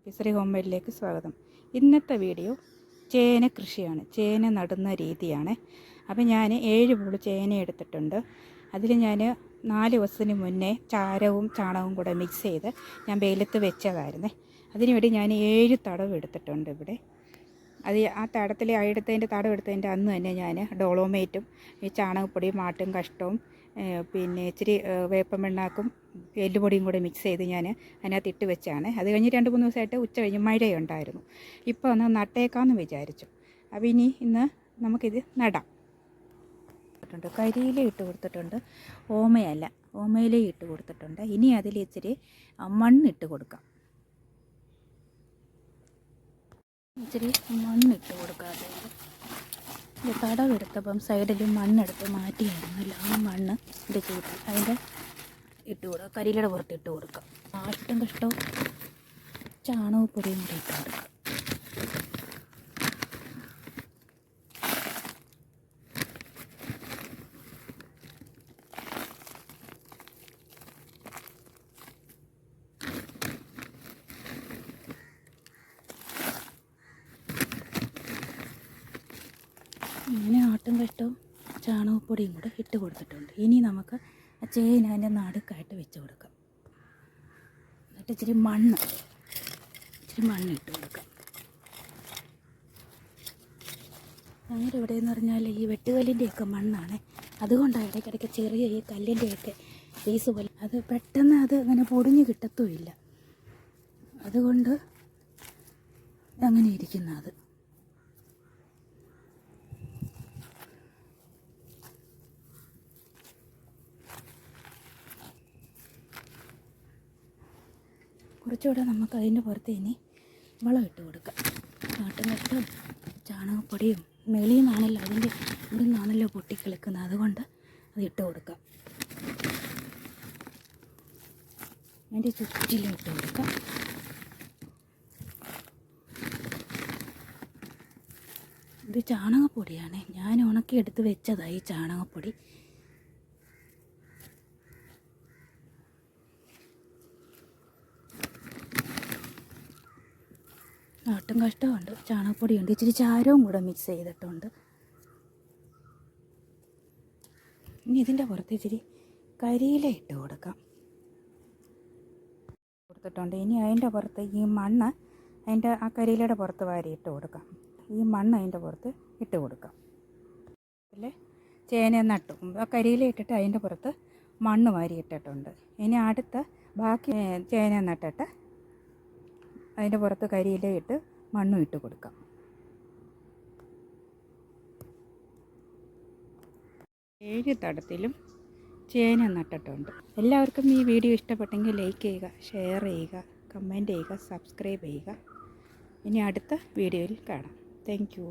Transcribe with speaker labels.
Speaker 1: ഫിസറി home മെയ്ഡിലേക്ക് സ്വാഗതം. ഇന്നത്തെ video ചേന കൃഷിയാണ്, ചേന നടുന്ന രീതിയാണ്. അപ്പോൾ ഞാൻ 7 പൂള് ചേന എടുത്തിട്ടുണ്ട്. അതിൽ ഞാൻ 4 ദിവസത്തിന് മുന്നേ ചാരവും ചാണകവും കൂടെ മിക്സ് ചെയ്ത് ഞാൻ വെയിലത്ത് വെച്ചതായിരുന്നേ. അതിനുവേണ്ടി ഞാൻ 7 തടവ് എടുത്തിട്ടുണ്ട് ഇവിടെ. അത് ആ തടത്തിൽ എടുത്തതിൻ്റെ തടം എടുത്തതിൻ്റെ അന്ന് തന്നെ ഞാൻ ഡോളോമേറ്റും ഈ ചാണകപ്പൊടിയും മാട്ടും കഷ്ടവും പിന്നെ ഇച്ചിരി വേപ്പമെണ്ണാക്കും എല്ലുപൊടിയും കൂടെ മിക്സ് ചെയ്ത് ഞാൻ അതിനകത്ത് ഇട്ട് വെച്ചാണ്. അത് കഴിഞ്ഞ് 2-3 ദിവസമായിട്ട് ഉച്ച കഴിഞ്ഞ് മഴയുണ്ടായിരുന്നു. ഇപ്പോൾ ഒന്ന് നട്ടേക്കാമെന്ന് വിചാരിച്ചു. അപ്പോൾ ഇന്ന് നമുക്കിത് നടാം. കരിയില ഇട്ട് കൊടുത്തിട്ടുണ്ട്, ഓമയല്ല ഓമയില ഇട്ട് കൊടുത്തിട്ടുണ്ട്. ഇനി അതിൽ ഇച്ചിരി മണ്ണിട്ട് കൊടുക്കാം. ഇച്ചിരി മണ്ണിട്ട് കൊടുക്കാതെ തടവെടുത്തപ്പം സൈഡിൽ മണ്ണെടുത്ത് മാറ്റിയായിരുന്നല്ലോ. ആ മണ്ണ് ഇത് ചെയ്ത് അതിൻ്റെ ഇട്ട് കൊടുക്കുക. കരിയിലയുടെ പുറത്ത് ഇട്ട് കൊടുക്കാം. ആട്ടും കഷ്ടവും ചാണകപ്പൊടിയും കൂടി ഇട്ട് കൊടുക്കാം. ഇങ്ങനെ ആട്ടും കഷ്ടവും ചാണകപ്പൊടിയും കൂടെ ഇട്ട് കൊടുത്തിട്ടുണ്ട്. ഇനി നമുക്ക് ആ ചേന അതിൻ്റെ നടുക്കായിട്ട് വെച്ച് കൊടുക്കാം. എന്നിട്ട് ഇച്ചിരി മണ്ണ് ഇട്ട് കൊടുക്കാം. ഞങ്ങളുടെ ഇവിടെ എന്ന് പറഞ്ഞാൽ ഈ വെട്ടുകല്ലിൻ്റെയൊക്കെ മണ്ണാണ്. അതുകൊണ്ടാണ് ഇടയ്ക്കിടയ്ക്ക് ചെറിയ ഈ കല്ലിൻ്റെയൊക്കെ പീസ് പോലെ അത് പെട്ടെന്ന് അത് അങ്ങനെ പൊടിഞ്ഞ് കിട്ടത്തുമില്ല. അതുകൊണ്ട് അങ്ങനെ ഇരിക്കുന്നത്. കുറച്ചുകൂടെ നമുക്ക് അതിൻ്റെ പുറത്ത് ഇനി വളം ഇട്ട് കൊടുക്കാം. ആട്ടുംകഷ്ടവും ചാണകപ്പൊടിയും മേളിൽ നിന്നാണല്ലോ, അതിൻ്റെ ഇവിടെ നിന്നാണല്ലോ പൊട്ടിക്കിളിക്കുന്നത്. അതുകൊണ്ട് അത് ഇട്ട് കൊടുക്കാം. അതിൻ്റെ ചുറ്റിലും ഇട്ട് കൊടുക്കാം. ഇത് ചാണകപ്പൊടിയാണ്, ഞാൻ ഉണക്കിയെടുത്ത് വെച്ചതായി ചാണകപ്പൊടി. ആട്ടും കഷ്ടമുണ്ട്, ചാണകപ്പൊടിയുണ്ട്, ഇച്ചിരി ചാരവും കൂടെ മിക്സ് ചെയ്തിട്ടുണ്ട്. ഇനി ഇതിൻ്റെ പുറത്ത് ഇച്ചിരി കരിയില ഇട്ട് കൊടുക്കാം. കൊടുത്തിട്ടുണ്ട്. ഇനി അതിൻ്റെ പുറത്ത് ഈ മണ്ണ് അതിൻ്റെ ആ കരിയിലയുടെ പുറത്ത് വാരി ഇട്ട് കൊടുക്കാം. ഈ മണ്ണ് അതിൻ്റെ പുറത്ത് ഇട്ട് കൊടുക്കാം. അല്ലേ ചേന നട്ടു ആ കരിയില ഇട്ടിട്ട് അതിൻ്റെ പുറത്ത് മണ്ണ് വാരി ഇട്ടിട്ടുണ്ട്. ഇനി അടുത്ത ബാക്കി ചേന നട്ടിട്ട് അതിൻ്റെ പുറത്ത് കരിയില ഇട്ട് മണ്ണും ഇട്ട് കൊടുക്കാം. 7 തടത്തിലും ചേന നട്ടിട്ടുണ്ട്. എല്ലാവർക്കും ഈ വീഡിയോ ഇഷ്ടപ്പെട്ടെങ്കിൽ ലൈക്ക് ചെയ്യുക, ഷെയർ ചെയ്യുക, കമൻറ്റ് ചെയ്യുക, സബ്സ്ക്രൈബ് ചെയ്യുക. ഇനി അടുത്ത വീഡിയോയിൽ കാണാം. Thank you.